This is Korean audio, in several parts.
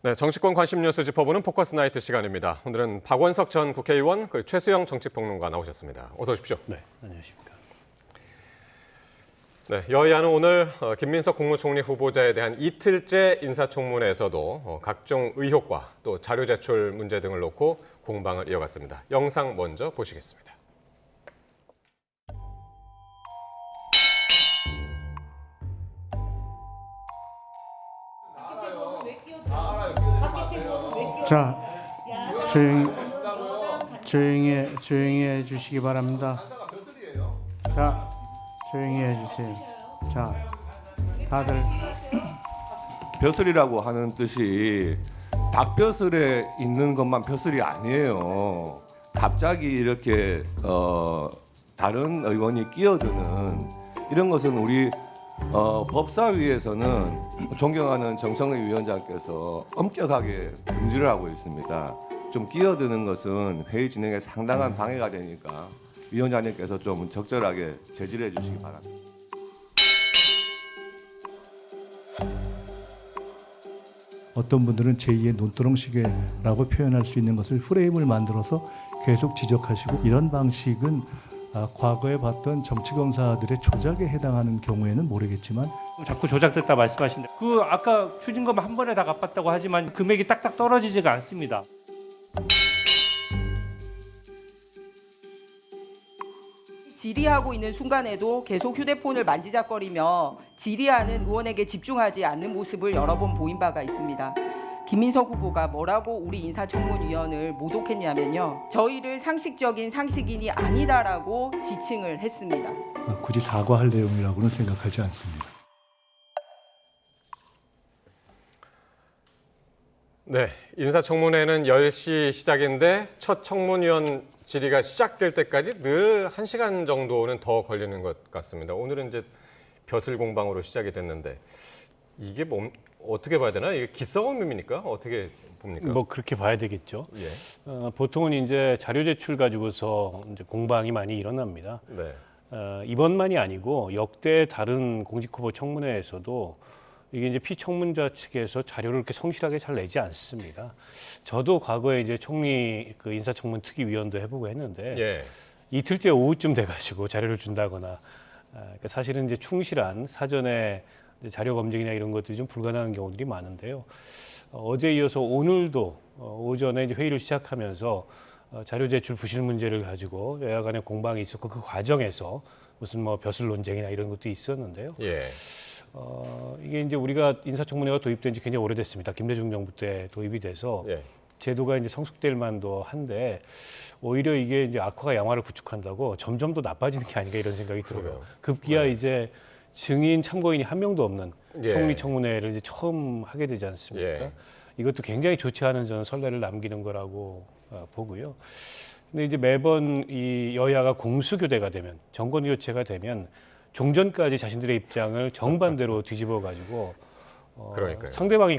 네, 정치권 관심 뉴스 짚어보는 포커스 나이트 시간입니다. 오늘은 박원석 전 국회의원, 최수영 정치평론가 나오셨습니다. 어서 오십시오. 네, 안녕하십니까. 네, 여야는 오늘 김민석 국무총리 후보자에 대한 이틀째 인사청문회에서도 각종 의혹과 또 자료 제출 문제 등을 놓고 공방을 이어갔습니다. 영상 먼저 보시겠습니다. 자, 조용히 해 주시기 바랍니다. 자, 조용히 해 주세요. 자, 다들 벼슬이라고 하는 뜻이 닭벼슬에 있는 것만 벼슬이 아니에요. 갑자기 이렇게 다른 의원이 끼어드는 이런 것은 우리 법사위에서는 존경하는 정청래 위원장께서 엄격하게 금지를 하고 있습니다. 좀 끼어드는 것은 회의 진행에 상당한 방해가 되니까 위원장님께서 좀 적절하게 제지를 해주시기 바랍니다. 어떤 분들은 제2의 논두렁시계라고 표현할 수 있는 것을 프레임을 만들어서 계속 지적하시고, 이런 방식은 과거에 봤던 정치검사들의 조작에 해당하는 경우에는 모르겠지만, 자꾸 조작됐다 말씀하시는데 그 아까 추징금 한 번에 다 갚았다고 하지만 금액이 딱딱 떨어지지가 않습니다. 질의하고 있는 순간에도 계속 휴대폰을 만지작거리며 질의하는 의원에게 집중하지 않는 모습을 여러 번 보인 바가 있습니다. 김민석 후보가 뭐라고 우리 인사청문위원을 모독했냐면요, 저희를 상식적인 상식인이 아니다라고 지칭을 했습니다. 굳이 사과할 내용이라고는 생각하지 않습니다. 네, 인사청문회는 10시 시작인데 첫 청문위원 질의가 시작될 때까지 늘 1시간 정도는 더 걸리는 것 같습니다. 오늘은 이제 벼슬 공방으로 시작이 됐는데 이게 어떻게 봐야 되나? 이게 기싸움입니까? 어떻게 봅니까? 뭐 그렇게 봐야 되겠죠. 예. 보통은 이제 자료 제출 가지고서 이제 공방이 많이 일어납니다. 네. 이번만이 아니고 역대 다른 공직후보 청문회에서도 이게 이제 피청문자 측에서 자료를 그렇게 성실하게 잘 내지 않습니다. 저도 과거에 이제 총리 그 인사청문 특위위원도 해보고 했는데 예. 이틀째 오후쯤 돼가지고 자료를 준다거나, 그러니까 사실은 이제 충실한 사전에 이제 자료 검증이나 이런 것들이 좀 불가능한 경우들이 많은데요. 어제 이어서 오늘도 오전에 이제 회의를 시작하면서 자료 제출 부실 문제를 가지고 여야 간의 공방이 있었고, 그 과정에서 무슨 뭐 벼슬 논쟁이나 이런 것도 있었는데요. 예. 이게 이제 우리가 인사청문회가 도입된 지 굉장히 오래됐습니다. 김대중 정부 때 도입이 돼서 예. 제도가 이제 성숙될 만도 한데, 오히려 이게 이제 악화가 양화를 부축한다고 점점 더 나빠지는 게 아닌가 이런 생각이 들어요. 그래요. 급기야 네. 이제 증인 참고인이 한 명도 없는 예. 총리 청문회를 이제 처음 하게 되지 않습니까? 예. 이것도 굉장히 좋지 않은 저는 선례를 남기는 거라고 보고요. 근데 이제 매번 이 여야가 공수교대가 되면, 정권 교체가 되면 종전까지 자신들의 입장을 정반대로 뒤집어 가지고 그러니까요. 상대방이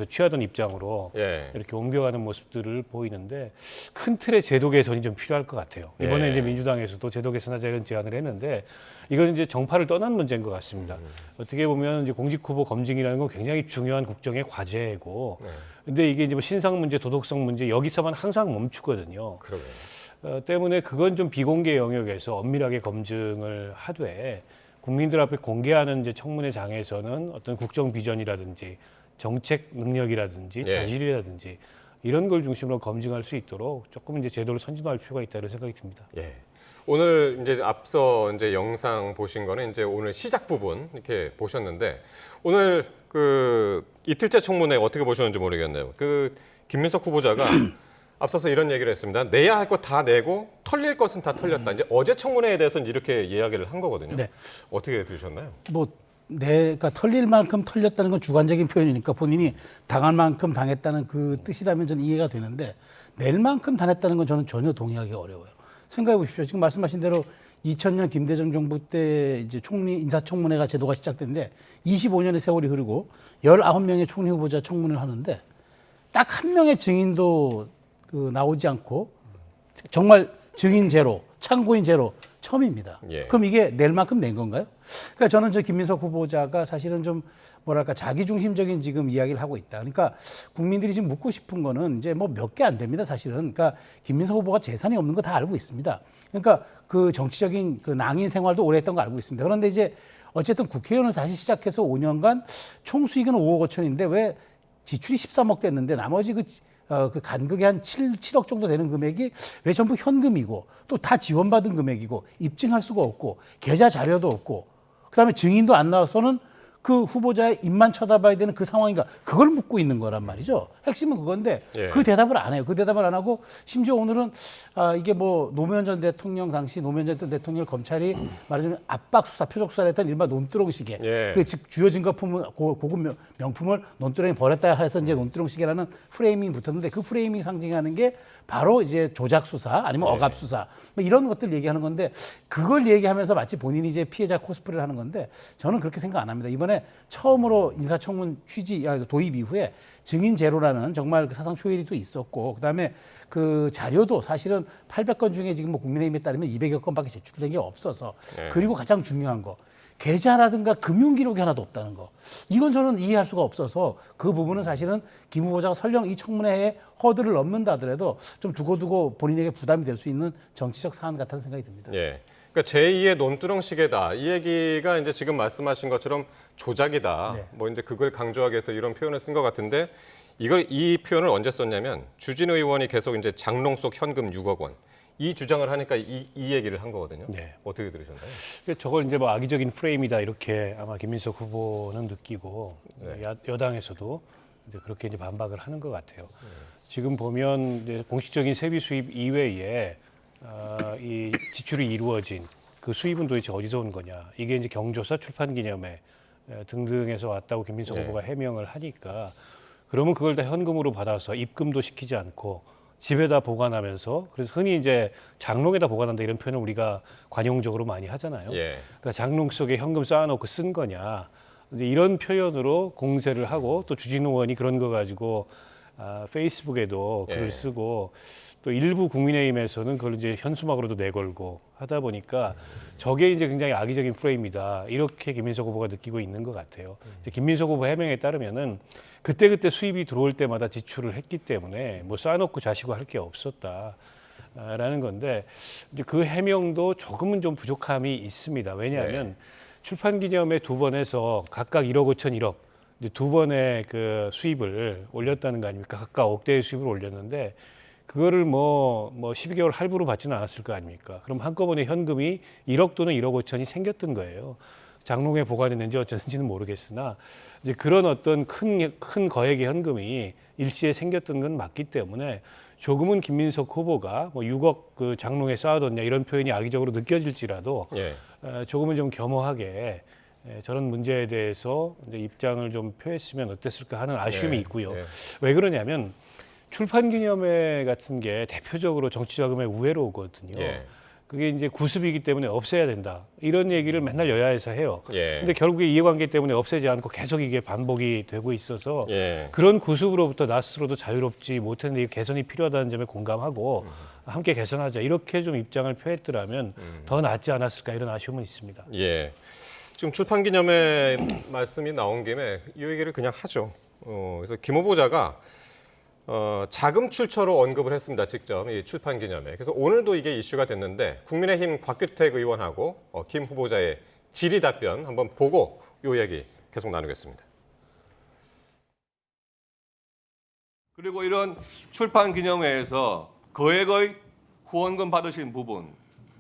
취하던 입장으로 예. 이렇게 옮겨가는 모습들을 보이는데, 큰 틀의 제도 개선이 좀 필요할 것 같아요. 이번에 예. 이제 민주당에서도 제도 개선하자 이런 제안을 했는데, 이건 이제 정파를 떠난 문제인 것 같습니다. 어떻게 보면 이제 공직 후보 검증이라는 건 굉장히 중요한 국정의 과제고, 네. 근데 이게 이제 뭐 신상 문제, 도덕성 문제 여기서만 항상 멈추거든요. 그러게요. 때문에 그건 좀 비공개 영역에서 엄밀하게 검증을 하되, 국민들 앞에 공개하는 이제 청문회장에서는 어떤 국정 비전이라든지 정책 능력이라든지 예. 자질이라든지 이런 걸 중심으로 검증할 수 있도록 조금 이제 제도를 선진화할 필요가 있다 이런 생각이 듭니다. 예. 오늘 이제 앞서 이제 영상 보신 거는 이제 오늘 시작 부분 이렇게 보셨는데, 오늘 그 이틀째 청문회 어떻게 보셨는지 모르겠네요. 그 김민석 후보자가 앞서서 이런 얘기를 했습니다. 내야 할 거 다 내고 털릴 것은 다 털렸다. 이제 어제 청문회에 대해서는 이렇게 이야기를 한 거거든요. 네. 어떻게 들으셨나요? 뭐 내가 털릴 만큼 털렸다는 건 주관적인 표현이니까 본인이 당할 만큼 당했다는 그 뜻이라면 저는 이해가 되는데, 낼 만큼 당했다는 건 저는 전혀 동의하기 어려워요. 생각해 보십시오. 지금 말씀하신 대로 2000년 김대중 정부 때 이제 총리 인사청문회가 제도가 시작됐는데 25년의 세월이 흐르고 19명의 총리 후보자 청문을 하는데 딱 한 명의 증인도 나오지 않고, 정말 증인 제로, 참고인 제로, 처음입니다. 예. 그럼 이게 낼 만큼 낸 건가요? 그러니까 저는 저 김민석 후보자가 사실은 좀 뭐랄까 자기중심적인 지금 이야기를 하고 있다. 그러니까 국민들이 지금 묻고 싶은 거는 이제 뭐 몇 개 안 됩니다. 사실은. 그러니까 김민석 후보가 재산이 없는 거 다 알고 있습니다. 그러니까 그 정치적인 그 낭인 생활도 오래 했던 거 알고 있습니다. 그런데 이제 어쨌든 국회의원을 다시 시작해서 5년간 총 수익은 5억 5천인데 왜 지출이 13억 됐는데 나머지 그 간극이 한 7억 정도 되는 금액이 왜 전부 현금이고 또 다 지원받은 금액이고 입증할 수가 없고 계좌 자료도 없고 그다음에 증인도 안 나와서는 그 후보자의 입만 쳐다봐야 되는 그 상황인가 그걸 묻고 있는 거란 말이죠. 핵심은 그건데 예. 그 대답을 안 해요. 그 대답을 안 하고 심지어 오늘은 이게 뭐 노무현 전 대통령 당시 노무현 전 대통령 검찰이 말하자면 압박 수사, 표적 수사를 했던 일반 논두렁시계 예. 그 즉 주요 증거품을 고급 명품을 논두렁에 버렸다 해서 이제 논두렁시계라는 프레이밍이 붙었는데 그 프레이밍 상징하는 게 바로 이제 조작 수사 아니면 억압 수사 뭐 이런 것들 얘기하는 건데 그걸 얘기하면서 마치 본인이 이제 피해자 코스프레를 하는 건데 저는 그렇게 생각 안 합니다. 이번에 처음으로 인사청문 도입 이후에 증인 제로라는 정말 그 사상 초일이 또 있었고 그다음에 그 자료도 사실은 800건 중에 지금 뭐 국민의힘에 따르면 200여 건밖에 제출된 게 없어서 그리고 가장 중요한 거 계좌라든가 금융기록이 하나도 없다는 거. 이건 저는 이해할 수가 없어서 그 부분은 사실은 김 후보자가 설령 이 청문회에 허들을 넘는다 하더라도 좀 두고두고 본인에게 부담이 될 수 있는 정치적 사안 같다는 생각이 듭니다. 예. 그러니까 제2의 논두렁 시계다. 이 얘기가 이제 지금 말씀하신 것처럼 조작이다. 네. 뭐 이제 그걸 강조하기 위해서 이런 표현을 쓴 것 같은데 이 표현을 언제 썼냐면 주진우 의원이 계속 이제 장롱 속 현금 6억 원. 이 주장을 하니까 이 얘기를 한 거거든요. 네. 어떻게 들으셨나요? 저걸 이제 뭐 악의적인 프레임이다 이렇게 아마 김민석 후보는 느끼고 네. 여당에서도 이제 그렇게 이제 반박을 하는 것 같아요. 지금 보면 이제 공식적인 세비 수입 이외에 이 지출이 이루어진 그 수입은 도대체 어디서 온 거냐? 이게 이제 경조사, 출판기념회 등등에서 왔다고 김민석 네. 후보가 해명을 하니까 그러면 그걸 다 현금으로 받아서 입금도 시키지 않고 집에다 보관하면서 그래서 흔히 이제 장롱에다 보관한다 이런 표현을 우리가 관용적으로 많이 하잖아요. 예. 그러니까 장롱 속에 현금 쌓아놓고 쓴 거냐 이제 이런 표현으로 공세를 하고 또 주진우 의원이 그런 거 가지고 페이스북에도 글을 예. 쓰고 또 일부 국민의힘에서는 그걸 이제 현수막으로도 내걸고 하다 보니까 저게 이제 굉장히 악의적인 프레임이다 이렇게 김민석 후보가 느끼고 있는 것 같아요. 이제 김민석 후보 해명에 따르면은 그때 수입이 들어올 때마다 지출을 했기 때문에 뭐 쌓아놓고 자시고 할 게 없었다라는 건데 이제 그 해명도 조금은 좀 부족함이 있습니다. 왜냐하면 출판기념회 두 번 해서 각각 1억 5천 1억 이제 두 번의 그 수입을 올렸다는 거 아닙니까? 각각 억대의 수입을 올렸는데 그거를 뭐 12개월 할부로 받지는 않았을 거 아닙니까? 그럼 한꺼번에 현금이 1억 또는 1억 5천이 생겼던 거예요. 장롱에 보관했는지 어쩌는지는 모르겠으나 이제 그런 어떤 큰 거액의 현금이 일시에 생겼던 건 맞기 때문에 조금은 김민석 후보가 뭐 6억 그 장롱에 쌓아뒀냐 이런 표현이 악의적으로 느껴질지라도 예. 조금은 좀 겸허하게 저런 문제에 대해서 이제 입장을 좀 표했으면 어땠을까 하는 아쉬움이 예. 있고요. 예. 왜 그러냐면 출판기념회 같은 게 대표적으로 정치자금의 우회로 오거든요. 예. 그게 이제 구습이기 때문에 없애야 된다. 이런 얘기를 맨날 여야에서 해요. 예. 근데 결국에 이해관계 때문에 없애지 않고 계속 이게 반복이 되고 있어서 예. 그런 구습으로부터 나 스스로도 자유롭지 못했는데 이 개선이 필요하다는 점에 공감하고 함께 개선하자. 이렇게 좀 입장을 표했더라면 더 낫지 않았을까 이런 아쉬움은 있습니다. 예. 지금 출판기념회 말씀이 나온 김에 이 얘기를 그냥 하죠. 그래서 김 후보자가 자금 출처로 언급을 했습니다. 직접 이 출판기념회. 그래서 오늘도 이게 이슈가 됐는데 국민의힘 곽규택 의원하고 김 후보자의 질의 답변 한번 보고 이 얘기 계속 나누겠습니다. 그리고 이런 출판 기념회에서 거액의 후원금 받으신 부분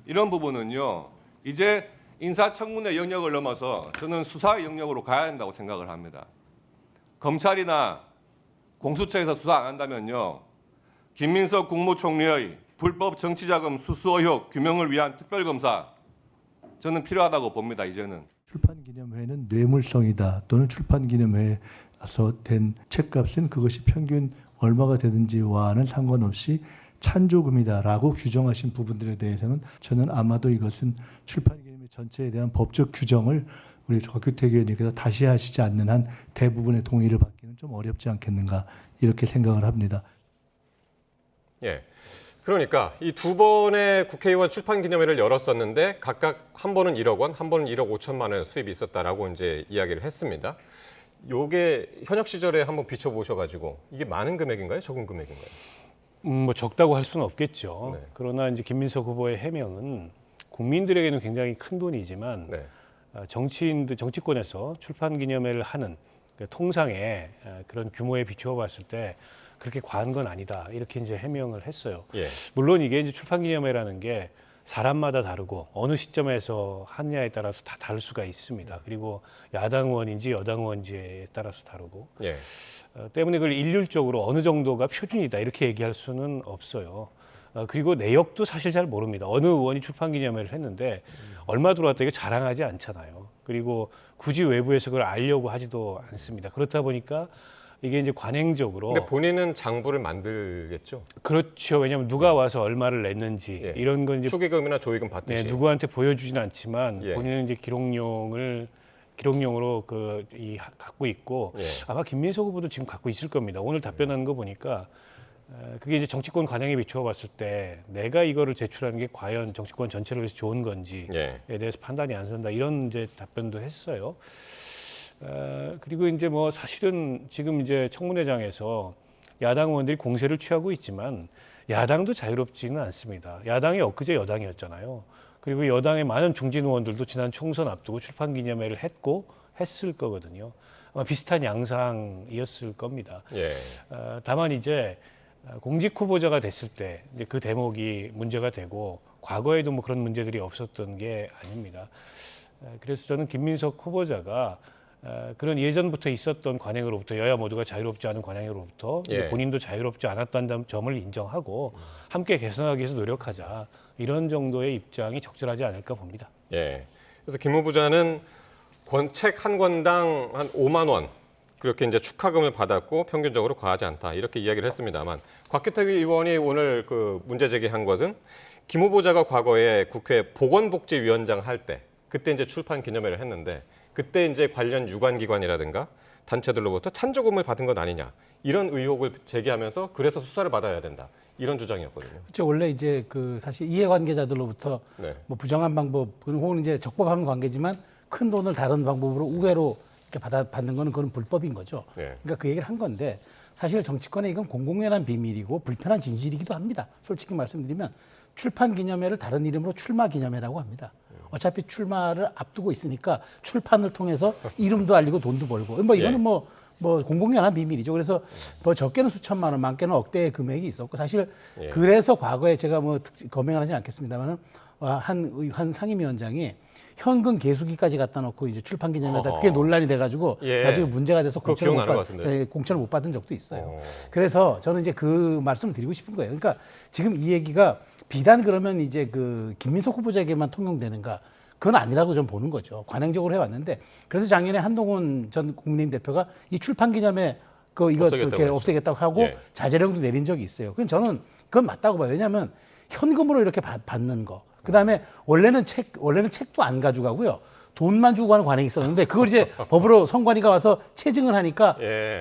이런 부분은요 이제 인사청문회 영역을 넘어서 저는 수사 영역으로 가야 한다고 생각을 합니다. 검찰이나 공수처에서 수사 안 한다면요 김민석 국무총리의 불법 정치자금 수수 의혹 규명을 위한 특별검사 저는 필요하다고 봅니다. 이제는. 출판기념회는 뇌물성이다 또는 출판기념회에서 된 책값은 그것이 평균 얼마가 되든지와는 상관없이 찬조금이다라고 규정하신 부분들에 대해서는 저는 아마도 이것은 출판기념회 전체에 대한 법적 규정을 우리 곽규택 의원님께서 다시 하시지 않는 한 대부분의 동의를 받기는 좀 어렵지 않겠는가 이렇게 생각을 합니다. 예. 그러니까 이 두 번의 국회의원 출판 기념회를 열었었는데 각각 한 번은 1억 원, 한 번은 1억 5천만 원 수입이 있었다라고 이제 이야기를 했습니다. 요게 현역 시절에 한번 비춰보셔가지고 이게 많은 금액인가요? 적은 금액인가요? 뭐 적다고 할 수는 없겠죠. 네. 그러나 이제 김민석 후보의 해명은 국민들에게는 굉장히 큰 돈이지만 네. 정치인들 정치권에서 출판 기념회를 하는 그 통상의 그런 규모에 비추어 봤을 때 그렇게 과한 건 아니다. 이렇게 이제 해명을 했어요. 예. 물론 이게 이제 출판 기념회라는 게 사람마다 다르고 어느 시점에서 하느냐에 따라서 다 다를 수가 있습니다. 그리고 야당 의원인지 여당 의원지에 따라서 다르고 예. 때문에 그걸 일률적으로 어느 정도가 표준이다 이렇게 얘기할 수는 없어요. 그리고 내역도 사실 잘 모릅니다. 어느 의원이 출판 기념회를 했는데 얼마 들어왔다 이거 자랑하지 않잖아요. 그리고 굳이 외부에서 그걸 알려고 하지도 않습니다. 그렇다 보니까 이게 이제 관행적으로 근데 본인은 장부를 만들겠죠? 그렇죠. 왜냐하면 누가 와서 얼마를 냈는지 예. 이런 건 이제 축의금이나 조의금 받듯이. 네, 누구한테 보여주진 않지만 예. 본인은 이제 기록용으로 갖고 있고 예. 아마 김민석 후보도 지금 갖고 있을 겁니다. 오늘 답변하는 거 보니까 그게 이제 정치권 관행에 비추어 봤을 때 내가 이거를 제출하는 게 과연 정치권 전체를 위해서 좋은 건지에 예. 대해서 판단이 안 선다 이런 이제 답변도 했어요. 그리고 이제 뭐 사실은 지금 이제 청문회장에서 야당 의원들이 공세를 취하고 있지만 야당도 자유롭지는 않습니다. 야당이 엊그제 여당이었잖아요. 그리고 여당의 많은 중진 의원들도 지난 총선 앞두고 출판 기념회를 했을 거거든요. 아마 비슷한 양상이었을 겁니다. 예. 다만 이제 공직 후보자가 됐을 때 이제 그 대목이 문제가 되고 과거에도 뭐 그런 문제들이 없었던 게 아닙니다. 그래서 저는 김민석 후보자가 그런 예전부터 있었던 관행으로부터 여야 모두가 자유롭지 않은 관행으로부터 예. 본인도 자유롭지 않았다는 점을 인정하고 함께 개선하기 위해서 노력하자 이런 정도의 입장이 적절하지 않을까 봅니다. 예. 그래서 김 후보자는 책 한 권당 한 5만 원 그렇게 이제 축하금을 받았고 평균적으로 과하지 않다 이렇게 이야기를 했습니다만 곽규택 의원이 오늘 그 문제 제기한 것은 김 후보자가 과거에 국회 보건복지위원장 할 때 그때 이제 출판 기념회를 했는데 그때 이제 관련 유관기관이라든가 단체들로부터 찬조금을 받은 것 아니냐 이런 의혹을 제기하면서 그래서 수사를 받아야 된다 이런 주장이었거든요. 그렇죠. 원래 이제 그 사실 이해관계자들로부터 네. 뭐 부정한 방법 혹은 이제 적법한 관계지만 큰 돈을 다른 방법으로 우회로 이렇게 받는 거는 그건 불법인 거죠. 네. 그러니까 그 얘기를 한 건데 사실 정치권에 이건 공공연한 비밀이고 불편한 진실이기도 합니다. 솔직히 말씀드리면 출판 기념회를 다른 이름으로 출마 기념회라고 합니다. 어차피 출마를 앞두고 있으니까 출판을 통해서 이름도 알리고 돈도 벌고 뭐 이거는 예. 뭐 공공연한 비밀이죠. 그래서 뭐 적게는 수천만 원, 많게는 억대의 금액이 있었고 사실 예. 그래서 과거에 제가 뭐 검증을 하진 않겠습니다만은 한 상임위원장이 현금 개수기까지 갖다 놓고 이제 출판 기념회다 그게 논란이 돼가지고 예. 나중에 문제가 돼서 그거 기억나는 것 같은데. 공천을 못 받은 적도 있어요. 그래서 저는 이제 그 말씀을 드리고 싶은 거예요. 그러니까 지금 이 얘기가 비단 그러면 이제 그 김민석 후보자에게만 통용되는가? 그건 아니라고 좀 보는 거죠. 관행적으로 해왔는데 그래서 작년에 한동훈 전 국민의힘 대표가 이 출판 기념회 이거 이렇게 없애겠다고 하고 예. 자제령도 내린 적이 있어요. 그럼 저는 그건 맞다고 봐요. 왜냐하면 현금으로 이렇게 받는 거. 그다음에 원래는 책도 안 가져가고요. 돈만 주고 가는 관행이 있었는데 그걸 이제 법으로 선관위가 와서 체증을 하니까 예.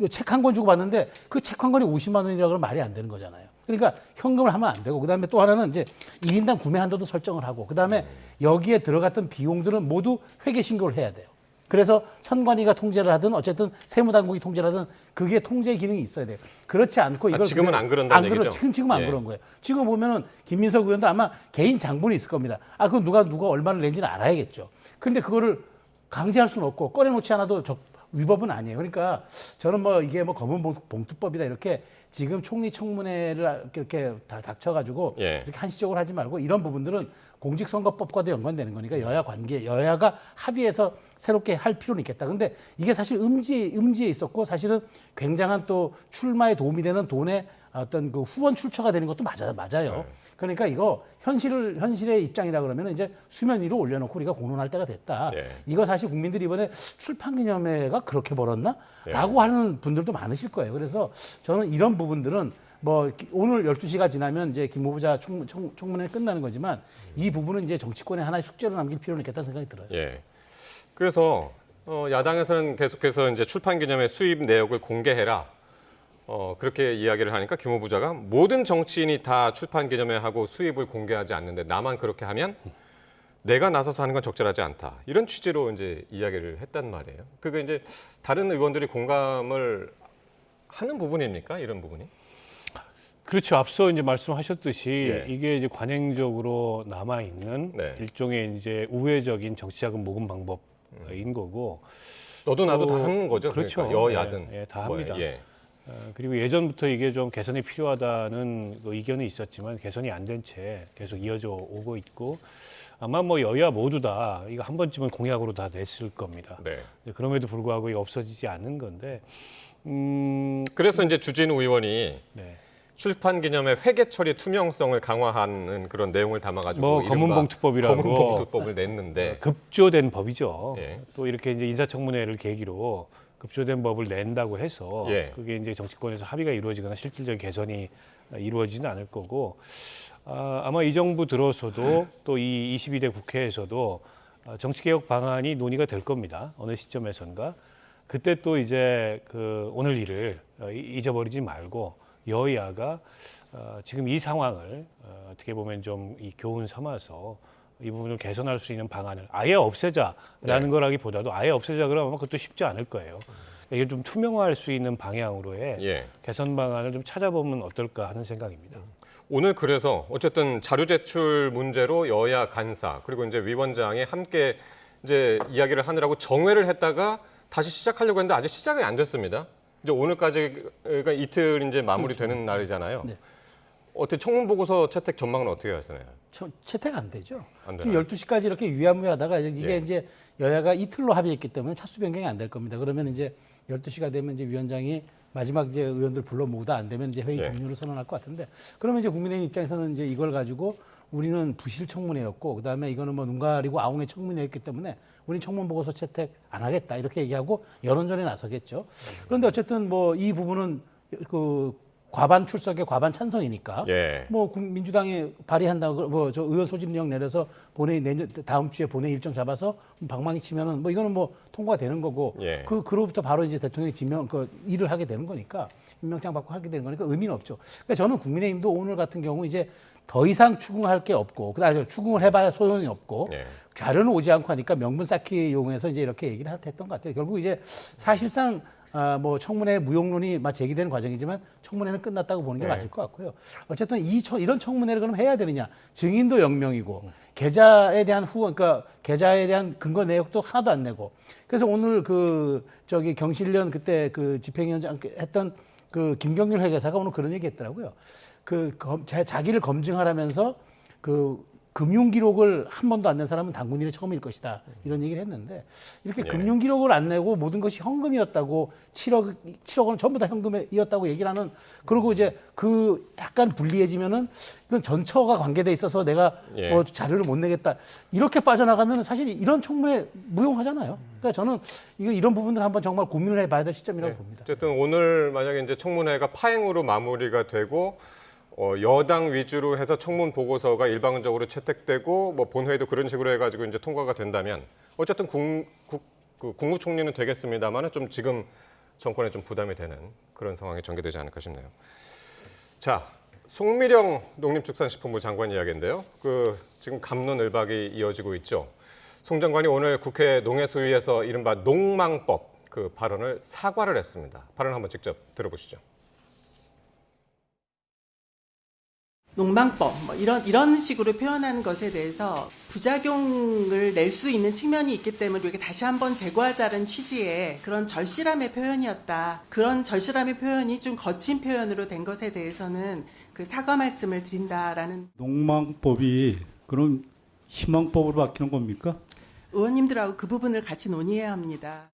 책 한 권 주고 받는데 그 책 한 권이 50만 원이라고 그러면 말이 안 되는 거잖아요. 그러니까 현금을 하면 안 되고 그다음에 또 하나는 이제 1인당 구매 한도도 설정을 하고 그다음에 여기에 들어갔던 비용들은 모두 회계 신고를 해야 돼요. 그래서 선관위가 통제를 하든 어쨌든 세무당국이 통제를 하든 그게 통제 기능이 있어야 돼요. 그렇지 않고 이걸 지금은 안 그런다는 얘기죠? 지금 안 예. 그런 거예요. 지금 보면은 김민석 의원도 아마 개인 장본이 있을 겁니다. 그건 누가 얼마를 낸지는 알아야겠죠. 근데 그거를 강제할 수는 없고 꺼내놓지 않아도 위법은 아니에요. 그러니까 저는 뭐 이게 뭐 검은 봉투법이다 이렇게 지금 총리 청문회를 이렇게 다 닥쳐가지고 예. 이렇게 한시적으로 하지 말고 이런 부분들은 공직선거법과도 연관되는 거니까 여야가 합의해서 새롭게 할 필요는 있겠다. 근데 이게 사실 음지에 있었고 사실은 굉장한 또 출마에 도움이 되는 돈의 어떤 그 후원 출처가 되는 것도 맞아요. 그러니까 이거 현실의 입장이라 그러면 이제 수면 위로 올려놓고 우리가 공론할 때가 됐다. 예. 이거 사실 국민들이 이번에 출판기념회가 그렇게 벌었나? 예. 라고 하는 분들도 많으실 거예요. 그래서 저는 이런 부분들은 뭐 오늘 12시가 지나면 이제 김 후보자 청문회 끝나는 거지만 이 부분은 이제 정치권의 하나의 숙제로 남길 필요는 있겠다는 생각이 들어요. 예. 그래서 야당에서는 계속해서 이제 출판 기념회 수입 내역을 공개해라. 그렇게 이야기를 하니까 규모 부자가 모든 정치인이 다 출판 기념회하고 수입을 공개하지 않는데 나만 그렇게 하면 내가 나서서 하는 건 적절하지 않다. 이런 취지로 이제 이야기를 했단 말이에요. 그게 이제 다른 의원들이 공감을 하는 부분입니까? 이런 부분이? 그렇죠. 앞서 이제 말씀하셨듯이 예. 이게 이제 관행적으로 남아 있는 네. 일종의 이제 우회적인 정치자금 모금 방법인 거고. 너도 나도 다 하는 거죠. 그렇죠. 그러니까 여야든. 예, 다 뭐예요. 합니다. 예. 그리고 예전부터 이게 좀 개선이 필요하다는 그 의견이 있었지만 개선이 안 된 채 계속 이어져 오고 있고 아마 뭐 여야 모두 다 이거 한 번쯤은 공약으로 다 냈을 겁니다. 네. 그럼에도 불구하고 이게 없어지지 않는 건데. 그래서 이제 주진우 의원이 네. 출판 기념회 회계 처리 투명성을 강화하는 그런 내용을 담아가지고 뭐 이른바 검은봉투법이라고 검은봉투법을 냈는데 급조된 법이죠. 예. 또 이렇게 이제 인사청문회를 계기로 급조된 법을 낸다고 해서 예. 그게 이제 정치권에서 합의가 이루어지거나 실질적인 개선이 이루어지지는 않을 거고 아마 이 정부 들어서도 또 이 22대 국회에서도 정치개혁 방안이 논의가 될 겁니다. 어느 시점에선가 그때 또 이제 그 오늘 일을 잊어버리지 말고 여야가 지금 이 상황을 어떻게 보면 좀 이 교훈 삼아서 이 부분을 개선할 수 있는 방안을 아예 없애자라는 네. 거라기보다도 아예 없애자 그러면 아마 그것도 쉽지 않을 거예요. 이게 좀 투명화할 수 있는 방향으로의 예. 개선 방안을 좀 찾아보면 어떨까 하는 생각입니다. 오늘 그래서 어쨌든 자료 제출 문제로 여야 간사 그리고 이제 위원장이 함께 이제 이야기를 하느라고 정회를 했다가 다시 시작하려고 했는데 아직 시작이 안 됐습니다. 이제 오늘까지가 이틀 이제 마무리되는 날이잖아요. 네. 어떻게 청문 보고서 채택 전망은 어떻게 하시나요? 채택 안 되죠. 안 지금 되나요? 12시까지 이렇게 유야무야하다가 이게 예. 이제 여야가 이틀로 합의했기 때문에 차수 변경이 안 될 겁니다. 그러면 이제 12시가 되면 이제 위원장이 마지막 이제 의원들 불러 모으다 안 되면 이제 회의 예. 종료를 선언할 것 같은데 그러면 이제 국민의힘 입장에서는 이제 이걸 가지고 우리는 부실 청문회였고 그다음에 이거는 뭐 눈 가리고 아웅의 청문회였기 때문에 우리 청문 보고서 채택 안 하겠다 이렇게 얘기하고 여론전에 나서겠죠. 그런데 어쨌든 뭐 이 부분은 그 과반 출석에 과반 찬성이니까 예. 뭐 민주당이 발의한다고 뭐 저 의원 소집 내용 내려서 내년 다음 주에 본회 일정 잡아서 방망이 치면은 뭐 이거는 뭐 통과가 되는 거고 예. 그로부터 바로 이제 대통령이 지명 일을 하게 되는 거니까 임명장 받고 하게 되는 거니까 의미는 없죠. 그러니까 저는 국민의힘도 오늘 같은 경우 이제 더 이상 추궁할 게 없고 그다음에 추궁을 해봐야 소용이 없고 예. 자료는 오지 않고 하니까 명분 쌓기 이용해서 이제 이렇게 얘기를 했던 것 같아요. 결국 이제 사실상 뭐 청문회 무용론이 제기되는 과정이지만 청문회는 끝났다고 보는 게 네. 맞을 것 같고요. 어쨌든 이런 청문회를 그럼 해야 되느냐? 증인도 0명이고 계좌에 대한 그러니까 계좌에 대한 근거 내역도 하나도 안 내고. 그래서 오늘 경실련 그때 그 집행위원장 했던 그 김경률 회계사가 오늘 그런 얘기했더라고요. 자기를 검증하라면서 금융 기록을 한 번도 안 낸 사람은 당군일이 처음일 것이다. 이런 얘기를 했는데 이렇게 예. 금융 기록을 안 내고 모든 것이 현금이었다고 7억 원 전부 다 현금이었다고 얘기를 하는 그리고 이제 약간 불리해지면은 이건 전처가 관계돼 있어서 내가 예. 자료를 못 내겠다. 이렇게 빠져나가면 사실 이런 청문회 무용하잖아요. 그러니까 저는 이런 부분들 한번 정말 고민을 해봐야 될 시점이라고 봅니다. 어쨌든 오늘 만약에 이제 청문회가 파행으로 마무리가 되고 여당 위주로 해서 청문 보고서가 일방적으로 채택되고 뭐 본회의도 그런 식으로 해가지고 이제 통과가 된다면 어쨌든 국무총리는 되겠습니다만은 좀 지금 정권에 좀 부담이 되는 그런 상황이 전개되지 않을까 싶네요. 자, 송미령 농림축산식품부 장관 이야기인데요. 지금 갑론을박이 이어지고 있죠. 송 장관이 오늘 국회 농해수위에서 이른바 농망법 발언을 사과를 했습니다. 발언 한번 직접 들어보시죠. 농망법 이런 식으로 표현하는 것에 대해서 부작용을 낼 수 있는 측면이 있기 때문에 이렇게 다시 한번 제거하자는 취지의 그런 절실함의 표현이었다. 그런 절실함의 표현이 좀 거친 표현으로 된 것에 대해서는 사과 말씀을 드린다라는. 농망법이 그럼 희망법으로 바뀌는 겁니까? 의원님들하고 그 부분을 같이 논의해야 합니다.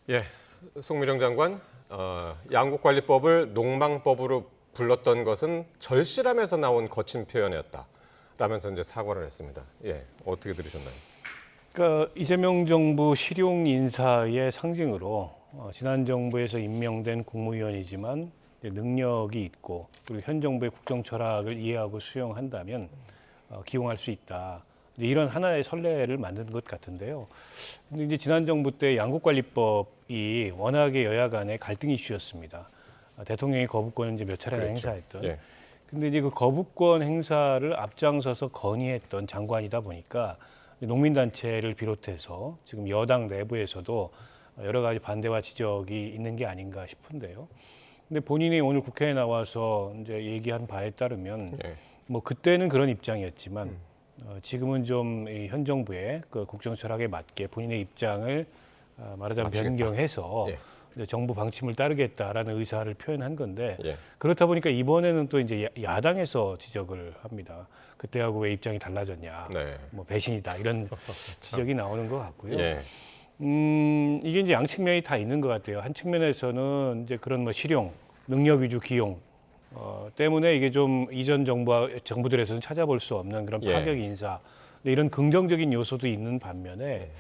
예, 송미령 장관, 양국관리법을 농망법으로 불렀던 것은 절실함에서 나온 거친 표현이었다라면서 이제 사과를 했습니다. 예, 어떻게 들으셨나요? 그러니까 이재명 정부 실용 인사의 상징으로 지난 정부에서 임명된 국무위원이지만 능력이 있고 그리고 현 정부의 국정 철학을 이해하고 수용한다면 기용할 수 있다. 이런 하나의 선례를 만든 것 같은데요. 근데 이제 지난 정부 때 양국관리법 거부권이 워낙에 여야 간의 갈등 이슈였습니다. 대통령이 거부권을 이제 몇 차례나 그렇죠. 행사했던. 예. 근데 이제 그 거부권 행사를 앞장서서 건의했던 장관이다 보니까 농민단체를 비롯해서 지금 여당 내부에서도 여러 가지 반대와 지적이 있는 게 아닌가 싶은데요. 근데 본인이 오늘 국회에 나와서 이제 얘기한 바에 따르면 예. 뭐 그때는 그런 입장이었지만 지금은 좀 이 현 정부의 그 국정 철학에 맞게 본인의 입장을 말하자면 맞추겠다. 변경해서 예. 이제 정부 방침을 따르겠다라는 의사를 표현한 건데 예. 그렇다 보니까 이번에는 또 이제 야당에서 지적을 합니다. 그때하고 왜 입장이 달라졌냐, 네. 뭐 배신이다 이런 지적이 나오는 것 같고요. 예. 이게 이제 양측면이 다 있는 것 같아요. 한 측면에서는 이제 그런 뭐 실용, 능력 위주 기용 때문에 이게 좀 이전 정부들에서는 찾아볼 수 없는 그런 예. 파격 인사 이런 긍정적인 요소도 있는 반면에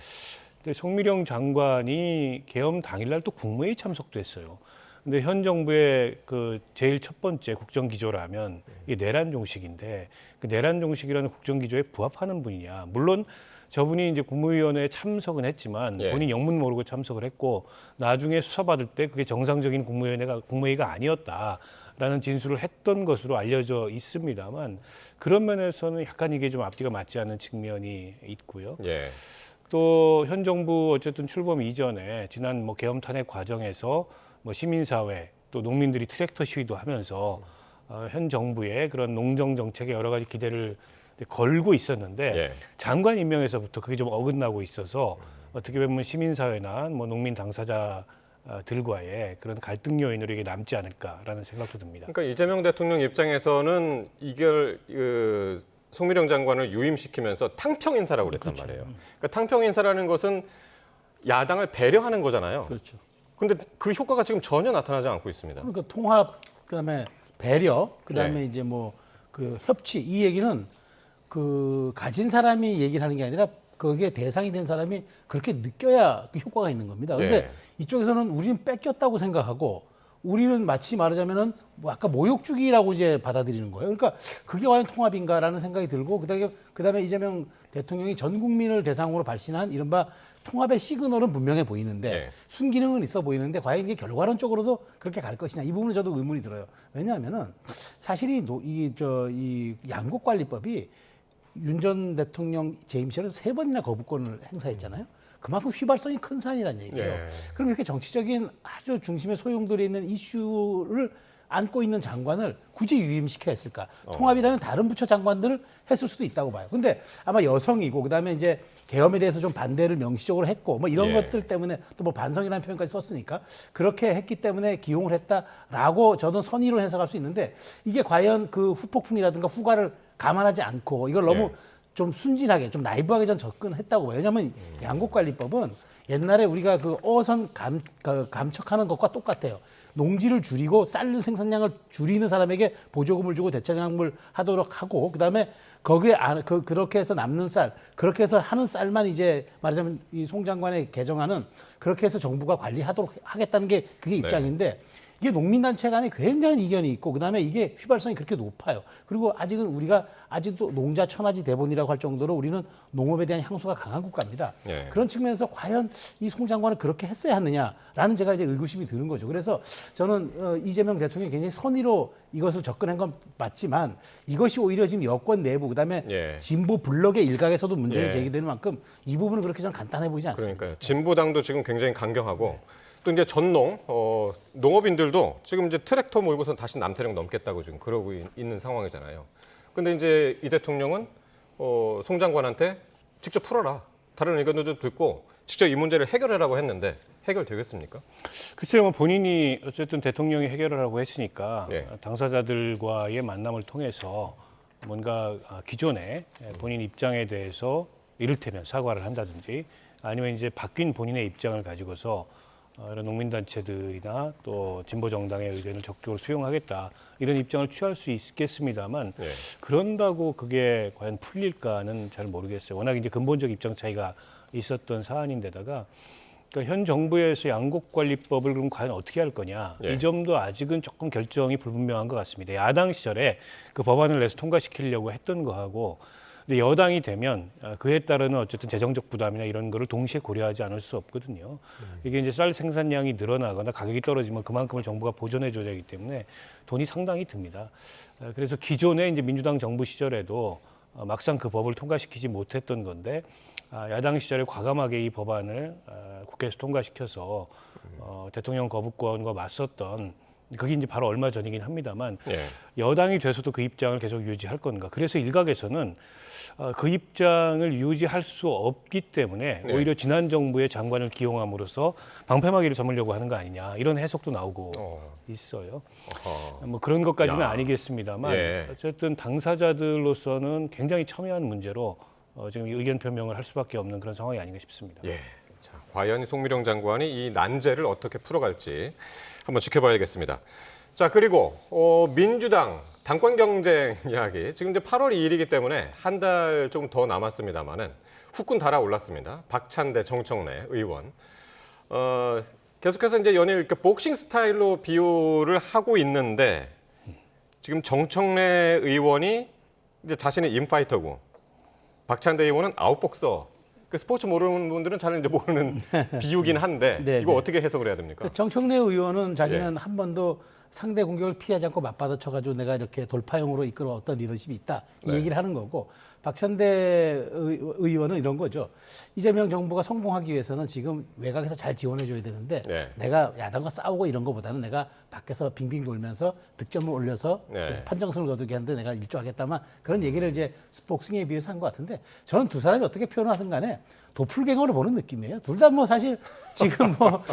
근데 송미령 장관이 계엄 당일날 또 국무회의 참석도 했어요. 근데 현 정부의 그 제일 첫 번째 국정 기조라면 이게 내란 종식인데 그 내란 종식이라는 국정 기조에 부합하는 분이냐? 물론 저분이 이제 국무위원회에 참석은 했지만 예. 본인 영문 모르고 참석을 했고 나중에 수사받을 때 그게 정상적인 국무회의가 아니었다라는 진술을 했던 것으로 알려져 있습니다만 그런 면에서는 약간 이게 좀 앞뒤가 맞지 않는 측면이 있고요. 예. 또 현 정부 어쨌든 출범 이전에 지난 뭐 계엄 탄핵 과정에서 뭐 시민사회 또 농민들이 트랙터 시위도 하면서 현 정부의 그런 농정 정책에 여러 가지 기대를 걸고 있었는데 예. 장관 임명에서부터 그게 좀 어긋나고 있어서 어떻게 보면 시민사회나 뭐 농민 당사자들과의 그런 갈등 요인으로 이게 남지 않을까라는 생각도 듭니다. 그러니까 이재명 대통령 입장에서는 이걸 송미령 장관을 유임시키면서 탕평 인사라고 그랬단 말이에요. 그러니까 탕평 인사라는 것은 야당을 배려하는 거잖아요. 그렇죠. 근데 그 효과가 지금 전혀 나타나지 않고 있습니다. 그러니까 통합, 그다음에 배려, 그다음에 네. 이제 뭐 그 협치 이 얘기는 그 가진 사람이 얘기를 하는 게 아니라 거기에 대상이 된 사람이 그렇게 느껴야 그 효과가 있는 겁니다. 근데 네. 이쪽에서는 우리는 뺏겼다고 생각하고 우리는 마치 말하자면은 뭐 아까 모욕주기라고 이제 받아들이는 거예요. 그러니까 그게 과연 통합인가라는 생각이 들고 그다음에 이재명 대통령이 전 국민을 대상으로 발신한 이른바 통합의 시그널은 분명해 보이는데 네. 순기능은 있어 보이는데 과연 이게 결과론적으로도 그렇게 갈 것이냐 이 부분은 저도 의문이 들어요. 왜냐하면은 사실 이 양곡관리법이 윤 전 대통령 재임 시절에 3번이나 거부권을 행사했잖아요. 그만큼 휘발성이 큰 사안이라는 얘기예요. 예. 그럼 이렇게 정치적인 아주 중심에 소용돌이 있는 이슈를 안고 있는 장관을 굳이 유임시켜야 했을까? 통합이라면 다른 부처 장관들을 했을 수도 있다고 봐요. 근데 아마 여성이고 그다음에 이제 계엄에 대해서 좀 반대를 명시적으로 했고 뭐 이런 예. 것들 때문에 또 뭐 반성이라는 표현까지 썼으니까 그렇게 했기 때문에 기용을 했다라고 저는 선의로 해석할 수 있는데 이게 과연 그 후폭풍이라든가 후과를 감안하지 않고 이걸 너무 예. 좀 순진하게 좀 나이브하게 전 접근했다고 봐요. 왜냐하면 양곡관리법은 옛날에 우리가 그 어선 감척하는 것과 똑같아요. 농지를 줄이고 쌀 생산량을 줄이는 사람에게 보조금을 주고 대체장학을 하도록 하고 그다음에 거기에 그렇게 해서 남는 쌀 그렇게 해서 하는 쌀만 이제 말하자면 이 송 장관의 개정안은 그렇게 해서 정부가 관리하도록 하겠다는 게 그게 입장인데 이게 농민단체 간에 굉장한 이견이 있고 그다음에 이게 휘발성이 그렇게 높아요. 그리고 아직은 우리가 아직도 농자 천하지 대본이라고 할 정도로 우리는 농업에 대한 향수가 강한 국가입니다. 예. 그런 측면에서 과연 이 송 장관은 그렇게 했어야 하느냐라는 제가 이제 의구심이 드는 거죠. 그래서 저는 이재명 대통령이 굉장히 선의로 이것을 접근한 건 맞지만 이것이 오히려 지금 여권 내부 그다음에 예. 진보 블록의 일각에서도 문제가 예. 제기되는 만큼 이 부분은 그렇게 좀 간단해 보이지 않습니다. 그러니까요. 진보당도 지금 굉장히 강경하고 또 이제 전농 농업인들도 지금 이제 트랙터 몰고선 다시 남태령 넘겠다고 지금 그러고 있는 상황이잖아요. 근데 이제 이 대통령은 송 장관한테 직접 풀어라. 다른 의견도 좀 듣고 직접 이 문제를 해결하라고 했는데 해결되겠습니까? 글쎄요, 뭐 본인이 어쨌든 대통령이 해결하라고 했으니까 예. 당사자들과의 만남을 통해서 뭔가 기존에 본인 입장에 대해서 이를테면 사과를 한다든지 아니면 이제 바뀐 본인의 입장을 가지고서 이런 농민단체들이나 또 진보정당의 의견을 적극적으로 수용하겠다 이런 입장을 취할 수 있겠습니다만 예. 그런다고 그게 과연 풀릴까는 잘 모르겠어요. 워낙 이제 근본적 입장 차이가 있었던 사안인데다가 그러니까 현 정부에서 양곡관리법을 그럼 과연 어떻게 할 거냐 예. 이 점도 아직은 조금 결정이 불분명한 것 같습니다. 야당 시절에 그 법안을 내서 통과시키려고 했던 거하고 근데 여당이 되면 그에 따르는 어쨌든 재정적 부담이나 이런 거를 동시에 고려하지 않을 수 없거든요. 이게 이제 쌀 생산량이 늘어나거나 가격이 떨어지면 그만큼을 정부가 보존해 줘야 되기 때문에 돈이 상당히 듭니다. 그래서 기존에 이제 민주당 정부 시절에도 막상 그 법을 통과시키지 못했던 건데 야당 시절에 과감하게 이 법안을 국회에서 통과시켜서 대통령 거부권과 맞섰던 그게 이제 바로 얼마 전이긴 합니다만 예. 여당이 돼서도 그 입장을 계속 유지할 건가. 그래서 일각에서는 그 입장을 유지할 수 없기 때문에 네. 오히려 지난 정부의 장관을 기용함으로써 방패막이를 삼으려고 하는 거 아니냐 이런 해석도 나오고 있어요. 뭐 그런 것까지는 야. 아니겠습니다만 예. 어쨌든 당사자들로서는 굉장히 첨예한 문제로 지금 의견 표명을 할 수밖에 없는 그런 상황이 아닌가 싶습니다. 예. 자, 과연 송미령 장관이 이 난제를 어떻게 풀어갈지 한번 지켜봐야겠습니다. 자, 그리고 민주당 당권 경쟁 이야기. 지금 이제 8월 2일이기 때문에 한 달 좀 더 남았습니다만은 후끈 달아올랐습니다. 박찬대 정청래 의원. 계속해서 이제 연일 이렇게 복싱 스타일로 비유를 하고 있는데 지금 정청래 의원이 이제 자신의 인파이터고 박찬대 의원은 아웃복서. 그 스포츠 모르는 분들은 잘 이제 모르는 비유긴 한데 네, 이거 네. 어떻게 해석을 해야 됩니까? 정청래 의원은 자기는 예. 한 번도 상대 공격을 피하지 않고 맞받아 쳐가지고 내가 이렇게 돌파형으로 이끌어 어떤 리더십이 있다 이 네. 얘기를 하는 거고 박찬대 의원은 이런 거죠. 이재명 정부가 성공하기 위해서는 지금 외곽에서 잘 지원해줘야 되는데 네. 내가 야당과 싸우고 이런 거보다는 내가 밖에서 빙빙 돌면서 득점을 올려서 네. 판정승을 거두게 하는데 내가 일조하겠다만 그런 얘기를 이제 복싱에 비해서 한 것 같은데 저는 두 사람이 어떻게 표현하든 간에 도플갱어를 보는 느낌이에요. 둘 다 뭐 사실 지금 뭐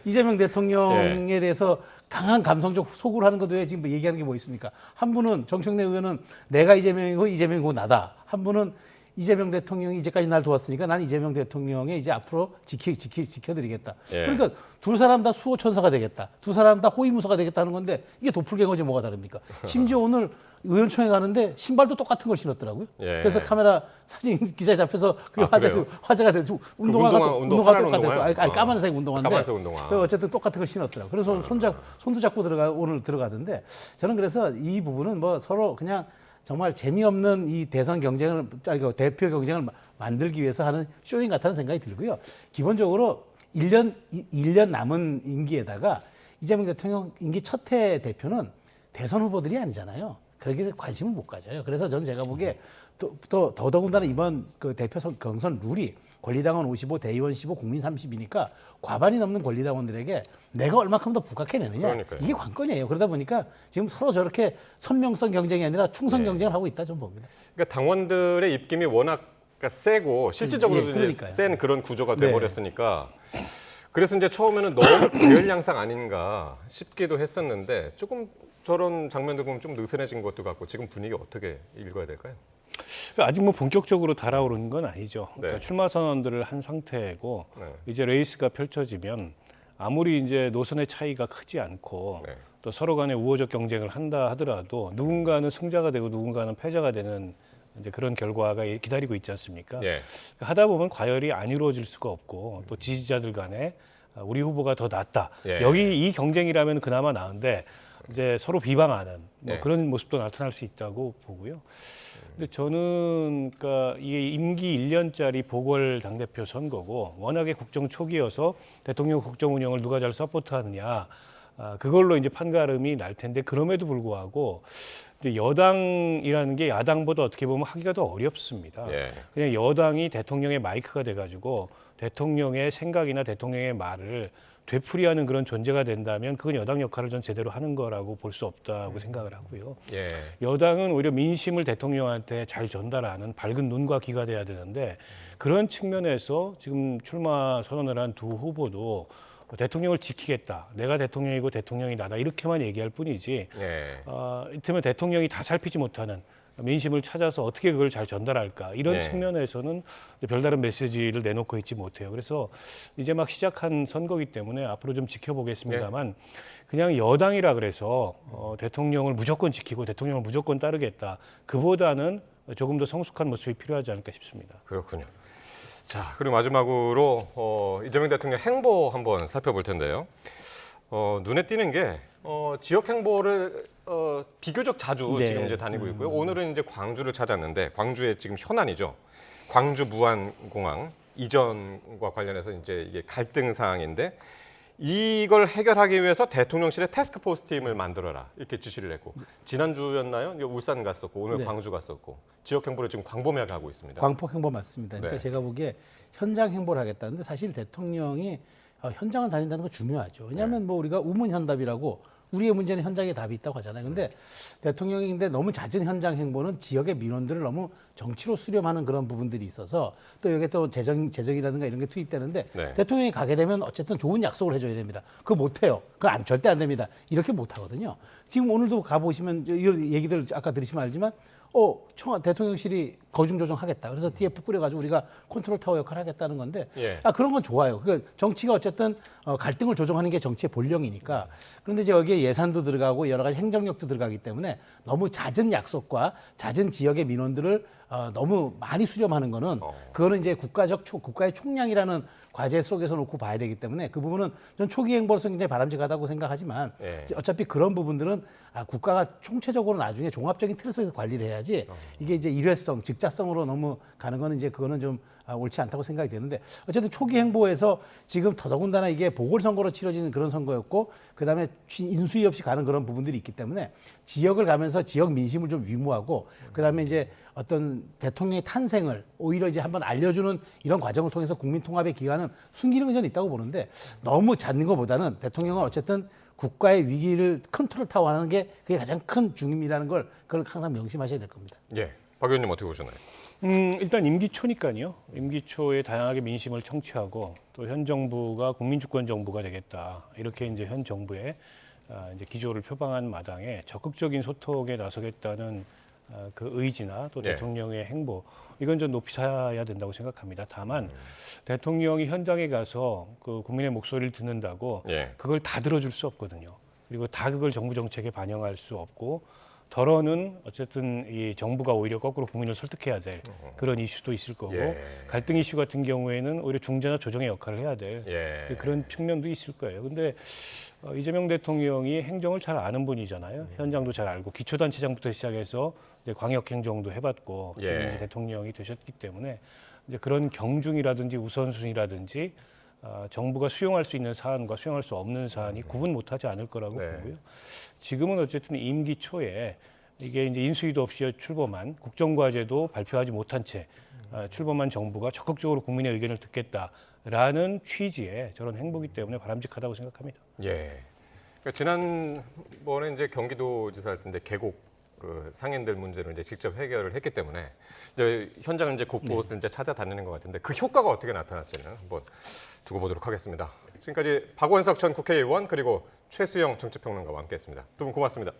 이재명 대통령에 대해서 강한 감성적 소구를 하는 것 외에 지금 뭐 얘기하는 게 뭐 있습니까? 한 분은 정청래 의원은 내가 이재명이고 이재명이고 나다. 한 분은 이재명 대통령이 이제까지 날 도왔으니까 난 이재명 대통령의 이제 앞으로 지켜드리겠다. 예. 그러니까 두 사람 다 수호천사가 되겠다. 두 사람 다 호위무사가 되겠다는 건데 이게 도플갱어지 뭐가 다릅니까? 심지어 오늘 의원총회 가는데 신발도 똑같은 걸 신었더라고요. 예. 그래서 카메라 사진 기자에 잡혀서 그게 그래요? 화제가 돼서 운동화, 운동화 파란 똑같아요. 운동화요? 아니 까만색 운동화인데 까만색 운동화. 어쨌든 똑같은 걸 신었더라고요. 그래서 손도 잡고 오늘 들어가던데 저는 그래서 이 부분은 뭐 서로 그냥 정말 재미없는 이 대선 경쟁을, 대표 경쟁을 만들기 위해서 하는 쇼잉 같다는 생각이 들고요. 기본적으로 1년 남은 임기에다가 이재명 대통령 임기 첫 해 대표는 대선 후보들이 아니잖아요. 그러기에 관심을 못 가져요. 그래서 저는 제가 보기에 더더군다나 이번 그 대표 경선 룰이 권리당원 55, 대의원 15, 국민 30이니까 과반이 넘는 권리당원들에게 내가 얼마큼 더 부각해내느냐. 그러니까요. 이게 관건이에요. 그러다 보니까 지금 서로 저렇게 선명성 경쟁이 아니라 충성 경쟁을 하고 있다 좀 봅니다. 그러니까 당원들의 입김이 워낙 세고 실질적으로도 예, 그러니까요. 이제 센 그런 구조가 네. 돼버렸으니까 그래서 이제 처음에는 너무 과열양상 아닌가 싶기도 했었는데 조금 저런 장면들 보면 좀 느슨해진 것도 같고 지금 분위기 어떻게 읽어야 될까요? 아직 뭐 본격적으로 달아오르는 건 아니죠. 그러니까 네. 출마 선언들을 한 상태고 네. 이제 레이스가 펼쳐지면 아무리 이제 노선의 차이가 크지 않고 네. 또 서로 간에 우호적 경쟁을 한다 하더라도 누군가는 승자가 되고 누군가는 패자가 되는 이제 그런 결과가 기다리고 있지 않습니까? 예. 하다 보면 과열이 안 이루어질 수가 없고 또 지지자들 간에 우리 후보가 더 낫다. 예. 여기 이 경쟁이라면 그나마 나은데 이제 서로 비방하는 뭐 예. 그런 모습도 나타날 수 있다고 보고요. 근데 저는 그러니까 이게 임기 1년짜리 보궐 당대표 선거고 워낙에 국정 초기여서 대통령 국정 운영을 누가 잘 서포트하느냐 그걸로 이제 판가름이 날 텐데 그럼에도 불구하고 이제 여당이라는 게 야당보다 어떻게 보면 하기가 더 어렵습니다. 예. 그냥 여당이 대통령의 마이크가 돼가지고 대통령의 생각이나 대통령의 말을 되풀이하는 그런 존재가 된다면 그건 여당 역할을 전 제대로 하는 거라고 볼 수 없다고 생각을 하고요. 예. 여당은 오히려 민심을 대통령한테 잘 전달하는 밝은 눈과 귀가 돼야 되는데 그런 측면에서 지금 출마 선언을 한 두 후보도 대통령을 지키겠다. 내가 대통령이고 대통령이 나다. 이렇게만 얘기할 뿐이지 예. 이때면 대통령이 다 살피지 못하는 민심을 찾아서 어떻게 그걸 잘 전달할까 이런 네. 측면에서는 별다른 메시지를 내놓고 있지 못해요. 그래서 이제 막 시작한 선거이기 때문에 앞으로 좀 지켜보겠습니다만 그냥 여당이라 그래서 대통령을 무조건 지키고 대통령을 무조건 따르겠다. 그보다는 조금 더 성숙한 모습이 필요하지 않을까 싶습니다. 그렇군요. 자, 그리고 마지막으로 이재명 대통령 행보 한번 살펴볼 텐데요. 눈에 띄는 게 지역 행보를 비교적 자주 네. 지금 이제 다니고 있고요. 오늘은 이제 광주를 찾았는데 광주의 지금 현안이죠. 광주 무안공항 이전과 관련해서 이제 이게 갈등 사항인데 이걸 해결하기 위해서 대통령실에 태스크포스 팀을 만들어라 이렇게 지시를 했고 지난주였나요? 이제 울산 갔었고 오늘 네. 광주 갔었고 지역 행보를 지금 광범위하게 하고 있습니다. 광폭 행보 맞습니다. 그러니까 네. 제가 보기에 현장 행보를 하겠다는데 사실 대통령이 현장을 다닌다는 거 중요하죠. 왜냐하면 뭐 우리가 우문현답이라고 우리의 문제는 현장에 답이 있다고 하잖아요. 근데 대통령이 근데 너무 잦은 현장 행보는 지역의 민원들을 너무 정치로 수렴하는 그런 부분들이 있어서 또 여기에 또 재정이라든가 이런 게 투입되는데 네. 대통령이 가게 되면 어쨌든 좋은 약속을 해줘야 됩니다. 그거 못해요. 그거 절대 안 됩니다. 이렇게 못하거든요. 지금 오늘도 가보시면 이런 얘기들 아까 들으시면 알지만 대통령실이 거중 조정하겠다. 그래서 뒤에 뿌꾸려가지고 우리가 컨트롤 타워 역할을 하겠다는 건데, 예. 그런 건 좋아요. 그러니까 정치가 어쨌든 갈등을 조정하는 게 정치의 본령이니까. 그런데 이제 여기에 예산도 들어가고 여러 가지 행정력도 들어가기 때문에 너무 잦은 약속과 잦은 지역의 민원들을 너무 많이 수렴하는 거는 그거는 이제 국가의 총량이라는 과제 속에서 놓고 봐야 되기 때문에 그 부분은 전 초기 행보로서 굉장히 바람직하다고 생각하지만 예. 어차피 그런 부분들은 국가가 총체적으로 나중에 종합적인 틀에서 관리를 해야지 이게 이제 일회성, 직자성으로 너무 가는 거는 이제 그거는 좀 옳지 않다고 생각이 되는데 어쨌든 초기 행보에서 지금 더더군다나 이게 보궐선거로 치러지는 그런 선거였고 그다음에 인수위 없이 가는 그런 부분들이 있기 때문에 지역을 가면서 지역 민심을 좀 위무하고 그다음에 이제 어떤 대통령의 탄생을 오히려 이제 한번 알려주는 이런 과정을 통해서 국민 통합의 기간은 숨기는 게 저는 있다고 보는데 너무 잦는 것보다는 대통령은 어쨌든 국가의 위기를 컨트롤 타워 하는 게 그게 가장 큰 중임이라는 걸 그걸 항상 명심하셔야 될 겁니다. 예, 박 의원님 어떻게 보셨나요? 일단 임기초니까요. 임기초에 다양하게 민심을 청취하고 또 현 정부가 국민주권 정부가 되겠다. 이렇게 이제 현 정부의 이제 기조를 표방한 마당에 적극적인 소통에 나서겠다는 그 의지나 또 네. 대통령의 행보 이건 좀 높이 사야 된다고 생각합니다. 다만 대통령이 현장에 가서 그 국민의 목소리를 듣는다고 예. 그걸 다 들어줄 수 없거든요. 그리고 다 그걸 정부 정책에 반영할 수 없고 덜어는 어쨌든 이 정부가 오히려 거꾸로 국민을 설득해야 될 그런 이슈도 있을 거고 예. 갈등 이슈 같은 경우에는 오히려 중재나 조정의 역할을 해야 될 예. 그런 측면도 있을 거예요. 근데 이재명 대통령이 행정을 잘 아는 분이잖아요. 현장도 잘 알고 기초단체장부터 시작해서 이제 광역행정도 해봤고 지금 예. 이제 대통령이 되셨기 때문에 이제 그런 경중이라든지 우선순위라든지 정부가 수용할 수 있는 사안과 수용할 수 없는 사안이 구분 못하지 않을 거라고 네. 보고요. 지금은 어쨌든 임기 초에 이게 이제 인수위도 없이 출범한 국정과제도 발표하지 못한 채 출범한 정부가 적극적으로 국민의 의견을 듣겠다라는 취지의 저런 행보기 때문에 바람직하다고 생각합니다. 예. 그러니까 지난번에 이제 경기도지사 할 때인데 계곡 그 상인들 문제를 이제 직접 해결을 했기 때문에 이제 현장을 이제 곳곳을 이제 찾아다니는 것 같은데 그 효과가 어떻게 나타날지는 한번 두고 보도록 하겠습니다. 지금까지 박원석 전 국회의원 그리고 최수영 정치평론가와 함께했습니다. 두 분 고맙습니다.